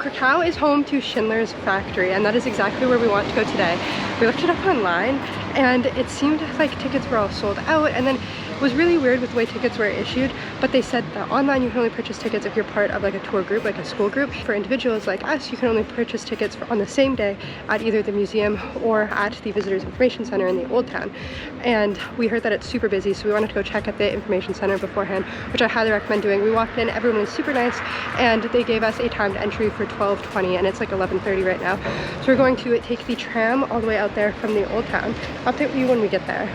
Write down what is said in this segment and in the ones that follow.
Krakow is home to Schindler's Factory, and that is exactly where we want to go today. We looked it up online, and it seemed like tickets were all sold out, and then it was really weird with the way tickets were issued, but they said that online you can only purchase tickets if you're part of like a tour group, like a school group. For individuals like us, you can only purchase tickets on the same day at either the museum or at the Visitors Information Center in the Old Town. And we heard that it's super busy, so we wanted to go check at the Information Center beforehand, which I highly recommend doing. We walked in, everyone was super nice, and they gave us a timed entry for 12:20, and it's like 11:30 right now. So we're going to take the tram all the way out there from the Old Town. I'll update you when we get there.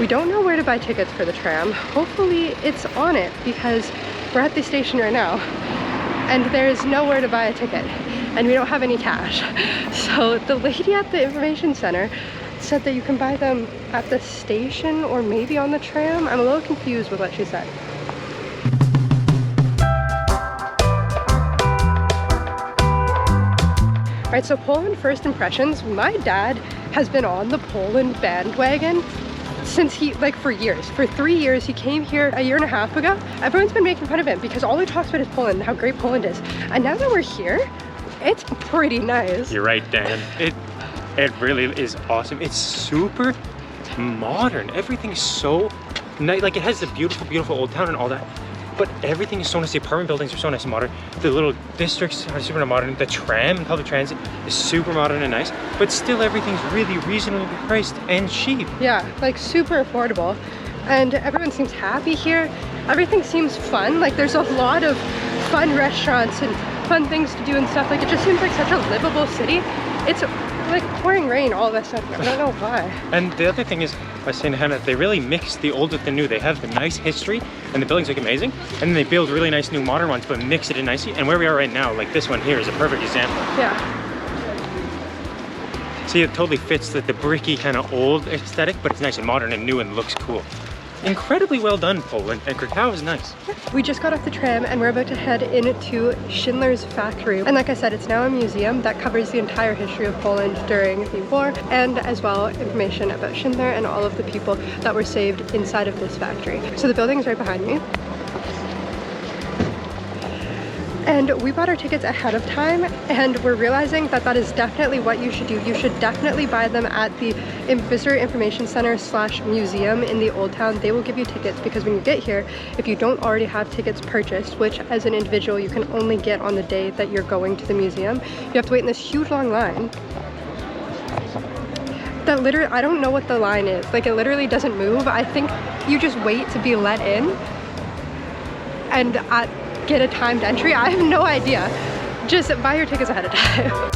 We don't know where to buy tickets for the tram. Hopefully it's on it, because we're at the station right now and there's nowhere to buy a ticket and we don't have any cash. So the lady at the information center said that you can buy them at the station or maybe on the tram. I'm a little confused with what she said. All right, so Poland first impressions. My dad has been on the Poland bandwagon since for years. For 3 years, he came here a year and a half ago. Everyone's been making fun of him because all he talks about is Poland, how great Poland is. And now that we're here, it's pretty nice. You're right, Dan. It really is awesome. It's super modern. Everything is so nice. Like, it has the beautiful, beautiful old town and all that, but everything is so nice. The apartment buildings are so nice and modern. The little districts are super modern. The tram and public transit is super modern and nice, but still everything's really reasonably priced and cheap. Yeah, like super affordable. And everyone seems happy here. Everything seems fun. Like, there's a lot of fun restaurants and fun things to do and stuff. Like, it just seems like such a livable city. It's like pouring rain all of a sudden. I don't know why. And the other thing is, I was saying to Hannah, they really mix the old with the new. They have the nice history and the buildings look amazing, and then they build really nice new modern ones, but mix it in nicely. And where we are right now, like this one here is a perfect example. Yeah. See, it totally fits the bricky kind of old aesthetic, but it's nice and modern and new and looks cool. Incredibly well done, Poland, and Krakow is nice. We just got off the tram and we're about to head into Schindler's Factory. And like I said, it's now a museum that covers the entire history of Poland during the war, and as well information about Schindler and all of the people that were saved inside of this factory. So the building is right behind me. And we bought our tickets ahead of time, and we're realizing that that is definitely what you should do. You should definitely buy them at the Visitor Information Center / museum in the Old Town. They will give you tickets, because when you get here, if you don't already have tickets purchased, which as an individual you can only get on the day that you're going to the museum, you have to wait in this huge long line. That literally, I don't know what the line is. Like, it literally doesn't move. I think you just wait to be let in and get a timed entry. I have no idea. Just buy your tickets ahead of time.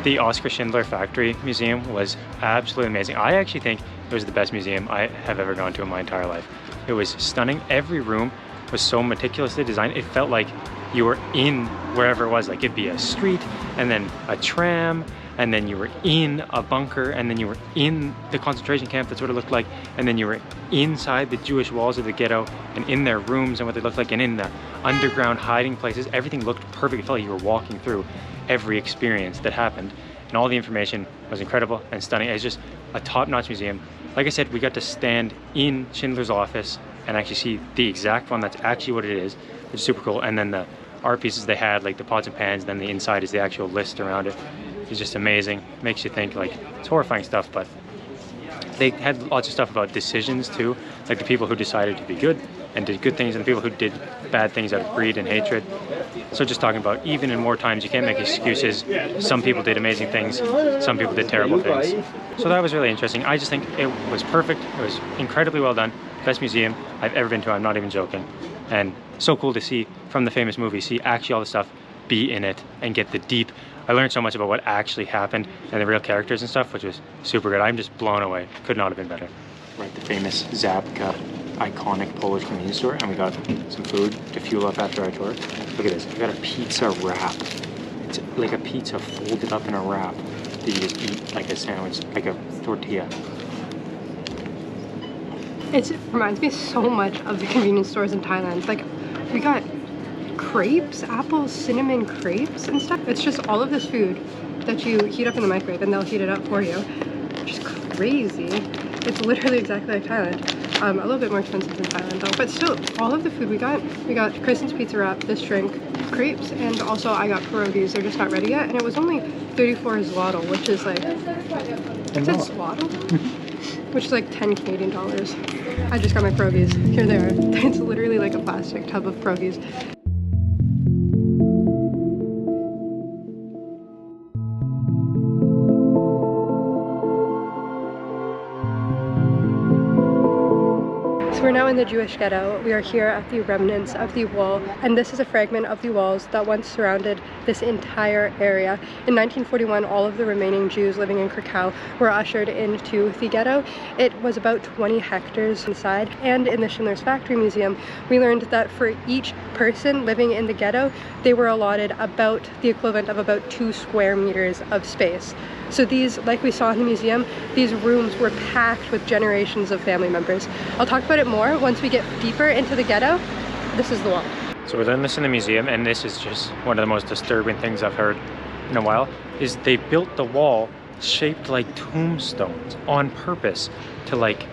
The Oskar Schindler Factory Museum was absolutely amazing. I actually think it was the best museum I have ever gone to in my entire life. It was stunning. Every room was so meticulously designed. It felt like you were in wherever it was. Like it'd be a street and then a tram, and then you were in a bunker, and then you were in the concentration camp. That's what it looked like. And then you were inside the Jewish walls of the ghetto and in their rooms and what they looked like, and in the underground hiding places. Everything looked perfect. It felt like you were walking through every experience that happened, and all the information was incredible and stunning. It's just a top-notch museum. Like I said, we got to stand in Schindler's office and actually see the exact one. That's actually what it is, which is super cool. And then the art pieces they had, like the pots and pans, then the inside is the actual list around it. It's just amazing. Makes you think. Like, it's horrifying stuff, but they had lots of stuff about decisions too, like the people who decided to be good and did good things, and the people who did bad things out of greed and hatred. So just talking about, even in war times, you can't make excuses. Some people did amazing things, some people did terrible things. So that was really interesting. I just think it was perfect. It was incredibly well done. Best museum I've ever been to, I'm not even joking. And so cool to see from the famous movie, see actually all the stuff, be in it, and get the deep. I learned so much about what actually happened and the real characters and stuff, which was super good. I'm just blown away. Could not have been better. We're at the famous Zabka, iconic Polish convenience store, and we got some food to fuel up after our tour. Look at this. We got a pizza wrap. It's like a pizza folded up in a wrap that you just eat like a sandwich, like a tortilla. It reminds me so much of the convenience stores in Thailand. Like, we got crepes, apple cinnamon crepes and stuff. It's just all of this food that you heat up in the microwave and they'll heat it up for you. Just crazy. It's literally exactly like Thailand. A little bit more expensive than Thailand though, but still, all of the food we got Kristen's pizza wrap, this drink, crepes, and also I got pierogies. They're just not ready yet, and it was only 34 zloty, which is like, is it zloty? Which is like 10 Canadian dollars. I just got my pierogies. Here they are. It's literally like a plastic tub of pierogies. We're now in the Jewish ghetto. We are here at the remnants of the wall, and this is a fragment of the walls that once surrounded this entire area. In 1941, all of the remaining Jews living in Krakow were ushered into the ghetto. It was about 20 hectares inside, and in the Schindler's Factory Museum, we learned that for each person living in the ghetto, they were allotted about the equivalent of about 2 square meters of space. So these, like we saw in the museum, these rooms were packed with generations of family members. I'll talk about it more once we get deeper into the ghetto. This is the wall. So we learned this in the museum, and this is just one of the most disturbing things I've heard in a while, is they built the wall shaped like tombstones on purpose to, like,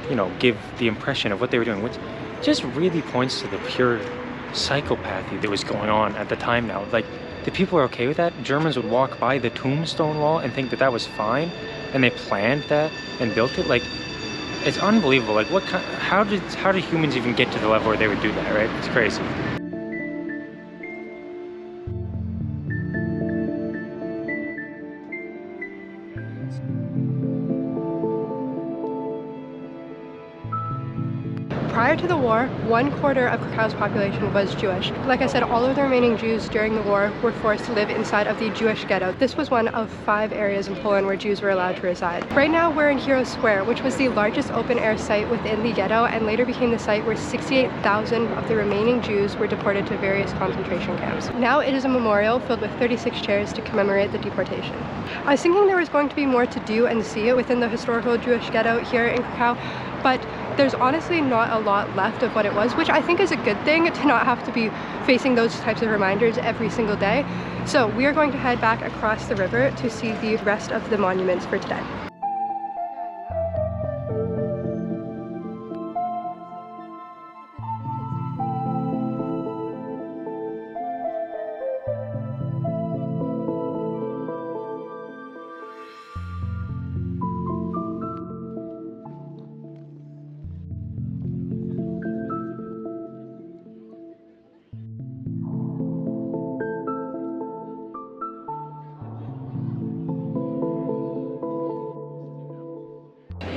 you know, give the impression of what they were doing, which just really points to the pure psychopathy that was going on at the time now. Like, the people are okay with that. Germans would walk by the tombstone wall and think that that was fine, and they planned that and built it. Like, it's unbelievable. Like, what kind, how did humans even get to the level where they would do that, right? It's crazy. Prior to the war, 1/4 of Krakow's population was Jewish. Like I said, all of the remaining Jews during the war were forced to live inside of the Jewish ghetto. This was one of 5 areas in Poland where Jews were allowed to reside. Right now we're in Hero Square, which was the largest open-air site within the ghetto and later became the site where 68,000 of the remaining Jews were deported to various concentration camps. Now it is a memorial filled with 36 chairs to commemorate the deportation. I was thinking there was going to be more to do and see within the historical Jewish ghetto here in Krakow, but there's honestly not a lot left of what it was, which I think is a good thing, to not have to be facing those types of reminders every single day. So we are going to head back across the river to see the rest of the monuments for today.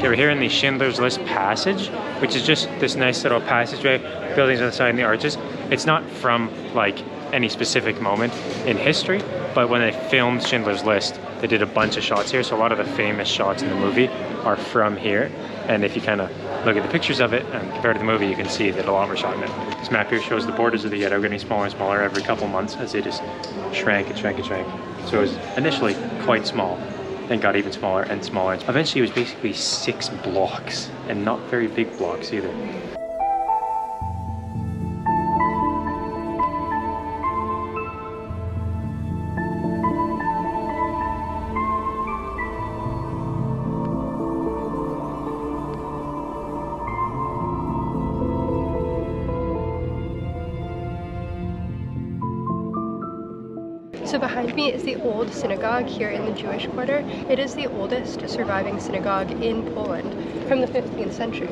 Okay, we're here in the Schindler's List passage, which is just this nice little passageway, buildings on the side and the arches. It's not from like any specific moment in history, but when they filmed Schindler's List, They did a bunch of shots here, so a lot of the famous shots in the movie are from here. And if you kind of look at the pictures of it and compare to the movie, you can see that a lot were shot in it. This map here shows the borders of the ghetto getting smaller and smaller every couple months as they just shrank and shrank and shrank. So it was initially quite small, then got even smaller and smaller. Eventually it was basically 6 blocks, and not very big blocks either. So behind me is the old synagogue here in the Jewish quarter. It is the oldest surviving synagogue in Poland from the 15th century.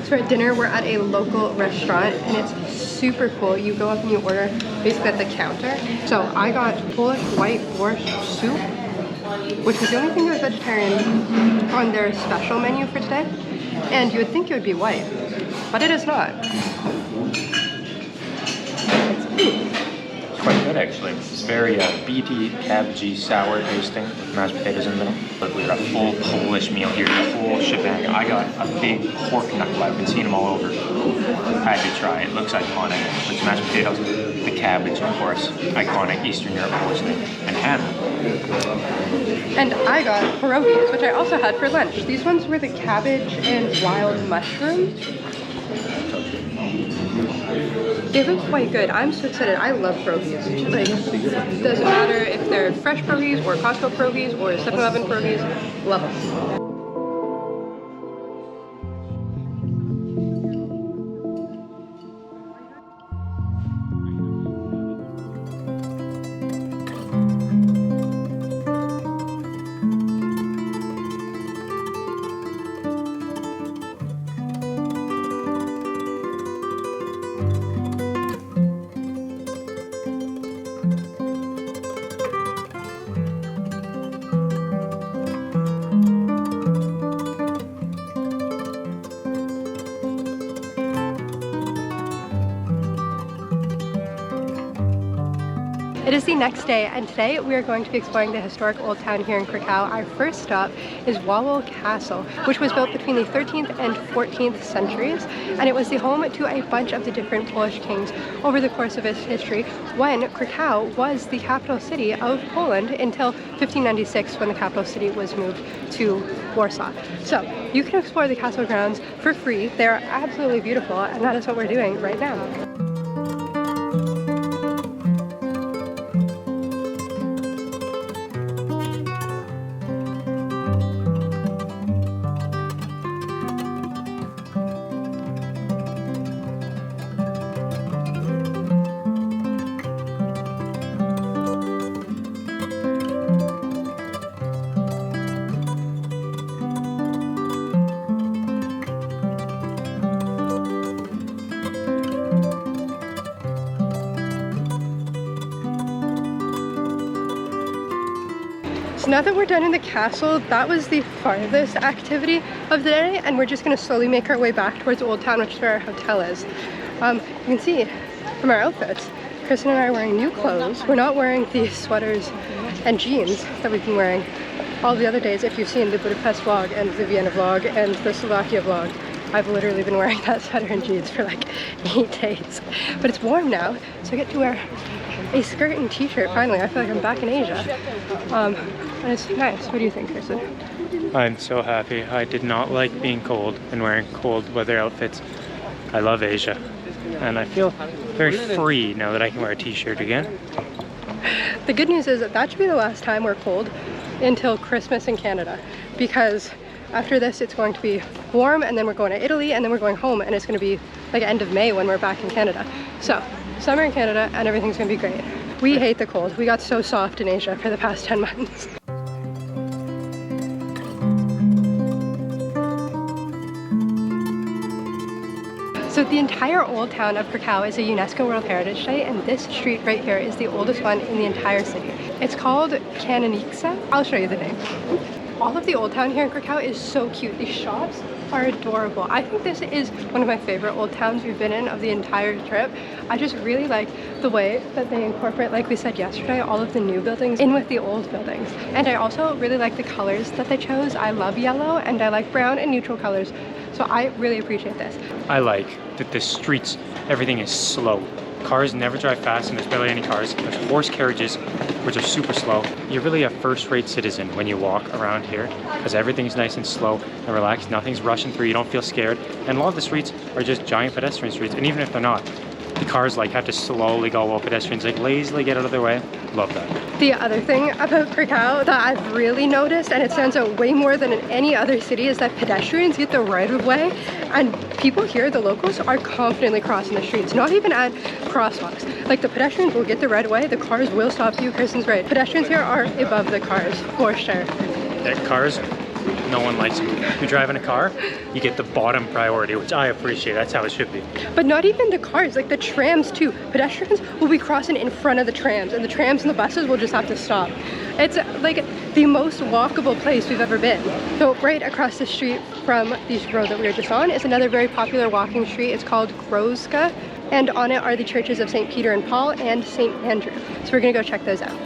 So at dinner, we're at a local restaurant and it's super cool. You go up and you order basically at the counter. So I got Polish white borscht soup, which was the only thing that was vegetarian on their special menu for today. And you would think it would be white, but it is not. It's quite good actually. It's very beety, cabbagey, sour tasting with mashed potatoes in the middle. But we got a full Polish meal here, the full shebang. I got a big pork knuckle. I've been seeing them all over. I had to try. It looks iconic. With mashed potatoes, the cabbage, of course, iconic Eastern Europe Polish thing, and ham. And I got pierogies, which I also had for lunch. These ones were the cabbage and wild mushrooms. They look quite good. I'm so excited. I love pierogies. Like, doesn't matter if they're fresh pierogies or Costco pierogies or 7-Eleven pierogies. Love them. It is the next day, and today we are going to be exploring the historic old town here in Krakow. Our first stop is Wawel Castle, which was built between the 13th and 14th centuries, and it was the home to a bunch of the different Polish kings over the course of its history when Krakow was the capital city of Poland until 1596 when the capital city was moved to Warsaw. So you can explore the castle grounds for free. They are absolutely beautiful, and that is what we're doing right now. So now that we're done in the castle, that was the farthest activity of the day, and we're just going to slowly make our way back towards Old Town, which is where our hotel is. You can see from our outfits, Kristen and I are wearing new clothes. We're not wearing the sweaters and jeans that we've been wearing all the other days. If you've seen the Budapest vlog and the Vienna vlog and the Slovakia vlog, I've literally been wearing that sweater and jeans for like 8 days. But it's warm now, so I get to wear a skirt and t-shirt finally. I feel like I'm back in Asia. And it's nice. What do you think, Kristen? I'm so happy. I did not like being cold and wearing cold weather outfits. I love Asia, and I feel very free now that I can wear a t-shirt again. The good news is that should be the last time we're cold until Christmas in Canada, because after this it's going to be warm, and then we're going to Italy, and then we're going home, and it's going to be like end of May when we're back in Canada. So summer in Canada and everything's going to be great. We hate the cold. We got so soft in Asia for the past 10 months. So the entire old town of Krakow is a UNESCO World Heritage Site, and this street right here is the oldest one in the entire city. It's called Kanonica. I'll show you the name. All of the Old Town here in Krakow is so cute. These shops are adorable. I think this is one of my favorite Old Towns we've been in of the entire trip. I just really like the way that they incorporate, like we said yesterday, all of the new buildings in with the old buildings. And I also really like the colors that they chose. I love yellow and I like brown and neutral colors. So I really appreciate this. I like that the streets, everything is slow. Cars never drive fast and there's barely any cars. There's horse carriages, which are super slow. You're really a first-rate citizen when you walk around here because everything's nice and slow and relaxed. Nothing's rushing through. You don't feel scared. And a lot of the streets are just giant pedestrian streets. And even if they're not, the cars like have to slowly go while pedestrians like lazily get out of their way. Love that. The other thing about Krakow that I've really noticed, and it stands out way more than in any other city, is that pedestrians get the right of way, and people here, the locals, are confidently crossing the streets, not even at crosswalks. Like the pedestrians will get the right of way, the cars will stop you, Kristen's right. Pedestrians here are above the cars, for sure. That cars, no one likes them. You drive in a car, you get the bottom priority, which I appreciate. That's how it should be. But not even the cars, like the trams too. Pedestrians will be crossing in front of the trams, and the trams and the buses will just have to stop. It's like the most walkable place we've ever been. So right across the street from the road that we were just on is another very popular walking street. It's called Grodzka, and on it are the churches of St. Peter and Paul and St. Andrew. So we're gonna go check those out.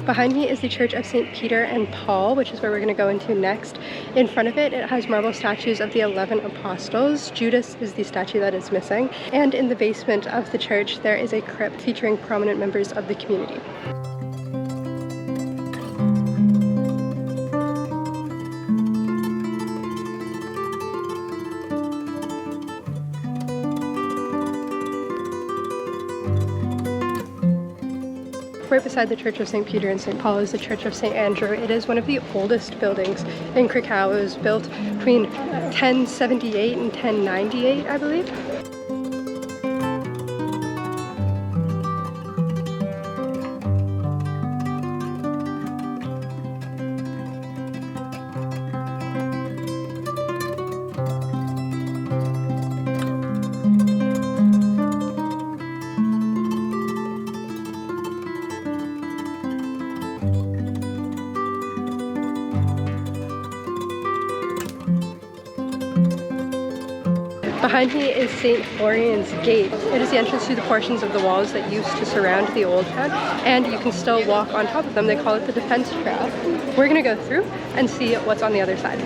Behind me is the Church of St. Peter and Paul, which is where we're going to go into next. In front of it, it has marble statues of the 11 apostles. Judas is the statue that is missing. And in the basement of the church, there is a crypt featuring prominent members of the community. Right beside the Church of St. Peter and St. Paul is the Church of St. Andrew. It is one of the oldest buildings in Krakow. It was built between 1078 and 1098, I believe. Behind me is St. Florian's Gate. It is the entrance to the portions of the walls that used to surround the old town, and you can still walk on top of them. They call it the Defense Trail. We're gonna go through and see what's on the other side.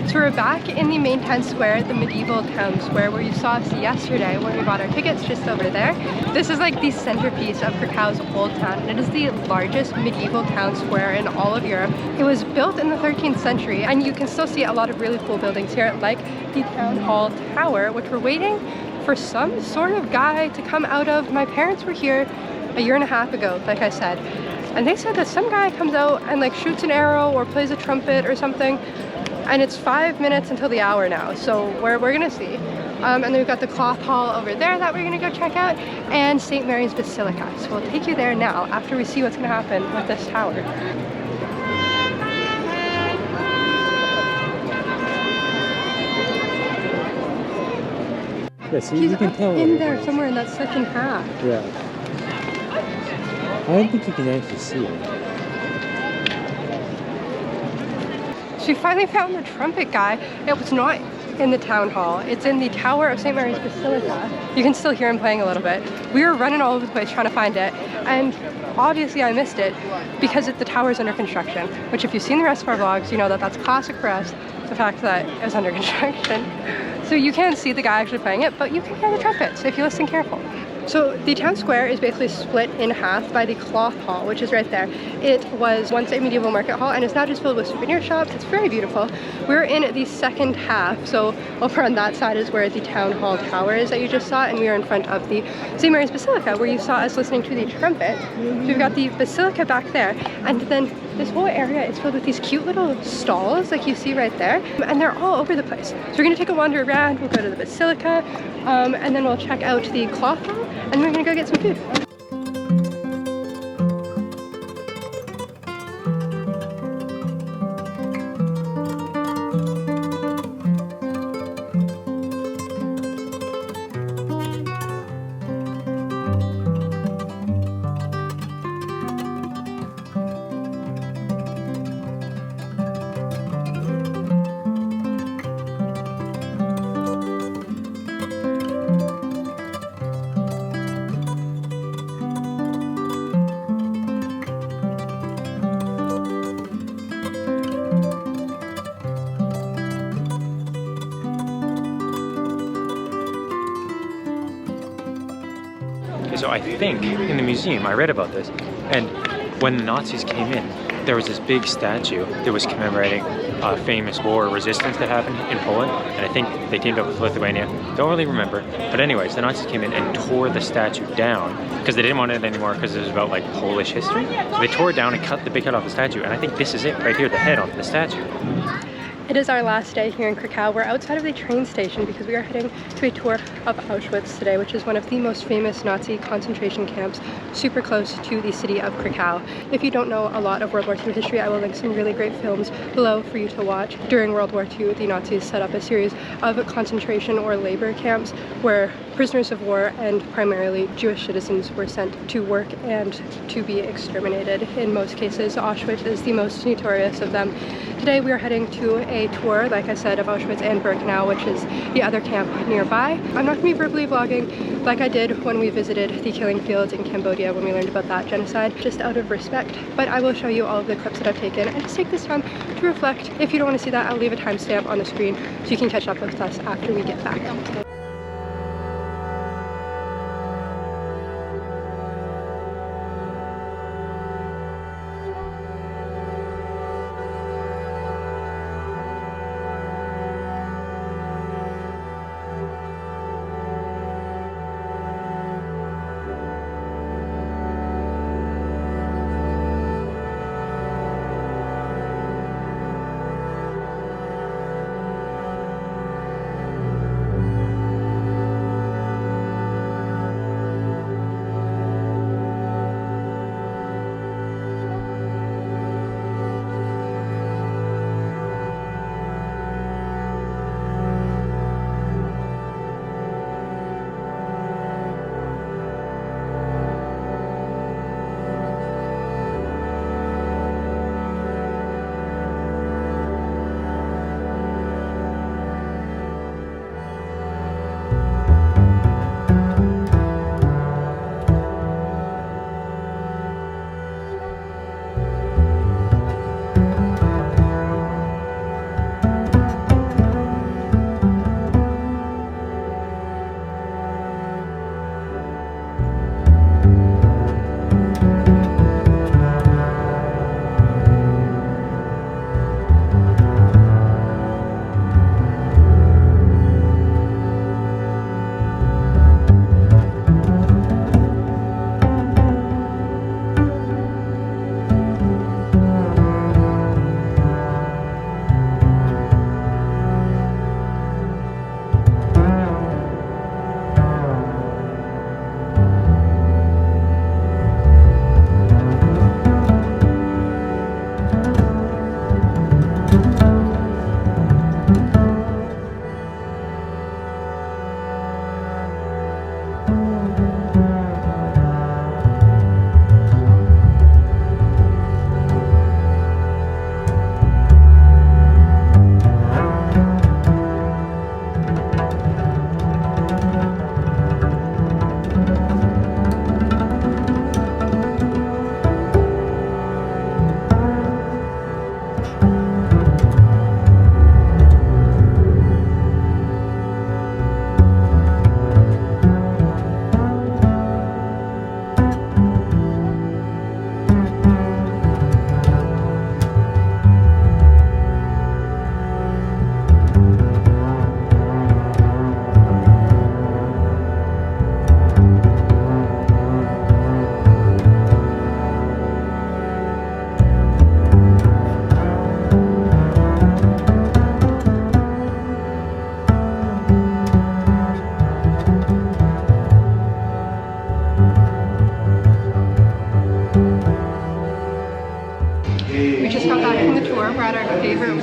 So we're back in the main town square, the medieval town square, where you saw us yesterday when we bought our tickets, just over there. This is like the centerpiece of Krakow's Old Town, and it is the largest medieval town square in all of Europe. It was built in the 13th century, and you can still see a lot of really cool buildings here, like the Town Hall Tower, which we're waiting for some sort of guy to come out of. My parents were here a year and a half ago, like I said, and they said that some guy comes out and like shoots an arrow or plays a trumpet or something. And it's 5 minutes until the hour now, so we're gonna see. And then we've got the cloth hall over there that we're gonna go check out, and St. Mary's Basilica. So we'll take you there now after we see what's gonna happen with this tower. Yeah, see, He's you can tell. in there somewhere in that second half. Yeah. I don't think you can actually see it. So we finally found the trumpet guy. It was not in the town hall. It's in the tower of St. Mary's Basilica. You can still hear him playing a little bit. We were running all over the place trying to find it, and obviously I missed it because the tower's under construction, which if you've seen the rest of our vlogs, you know that that's classic for us, the fact that it was under construction. So you can't see the guy actually playing it, but you can hear the trumpet, so if you listen careful. So the town square is basically split in half by the Cloth Hall, which is right there. It was once a medieval market hall and is now just filled with souvenir shops. It's very beautiful. We're in the second half, so over on that side is where the town hall tower is that you just saw, and we are in front of the St. Mary's Basilica, where you saw us listening to the trumpet. So we've got the Basilica back there, and then this whole area is filled with these cute little stalls like you see right there, and they're all over the place. So we're gonna take a wander around, we'll go to the Basilica, and then we'll check out the Cloth Hall, and we're gonna go get some food. So I think in the museum, I read about this, and when the Nazis came in, there was this big statue that was commemorating a famous war of resistance that happened in Poland, and I think they teamed up with Lithuania. Don't really remember, but anyways, the Nazis came in and tore the statue down because they didn't want it anymore because it was about like Polish history. So they tore it down and cut the big head off the statue, and I think this is it right here, the head off the statue. It is our last day here in Krakow. We're outside of the train station because we are heading to a tour of Auschwitz today, which is one of the most famous Nazi concentration camps, super close to the city of Krakow. If you don't know a lot of World War II history, I will link some really great films below for you to watch. During World War II, the Nazis set up a series of concentration or labor camps where prisoners of war and primarily Jewish citizens were sent to work and to be exterminated. In most cases, Auschwitz is the most notorious of them. Today we are heading to a tour, like I said, of Auschwitz and Birkenau, which is the other camp nearby. I'm not going to be verbally vlogging like I did when we visited the killing fields in Cambodia when we learned about that genocide, just out of respect. But I will show you all of the clips that I've taken and just take this time to reflect. If you don't want to see that, I'll leave a timestamp on the screen so you can catch up with us after we get back.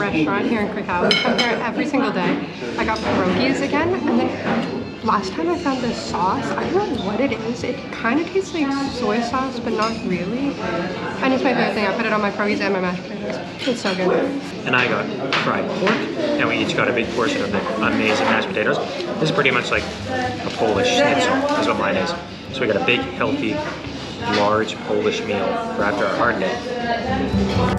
restaurant here in Krakow. We come here every single day. I got pierogies again, and then last time I found this sauce. I don't know what it is. It kind of tastes like soy sauce, but not really. And it's my favorite thing. I put it on my pierogies and my mashed potatoes. It's so good. And I got fried pork, and we each got a big portion of the amazing mashed potatoes. This is pretty much like a Polish schnitzel, is what mine is. So we got a big, healthy, large Polish meal for after our hard day.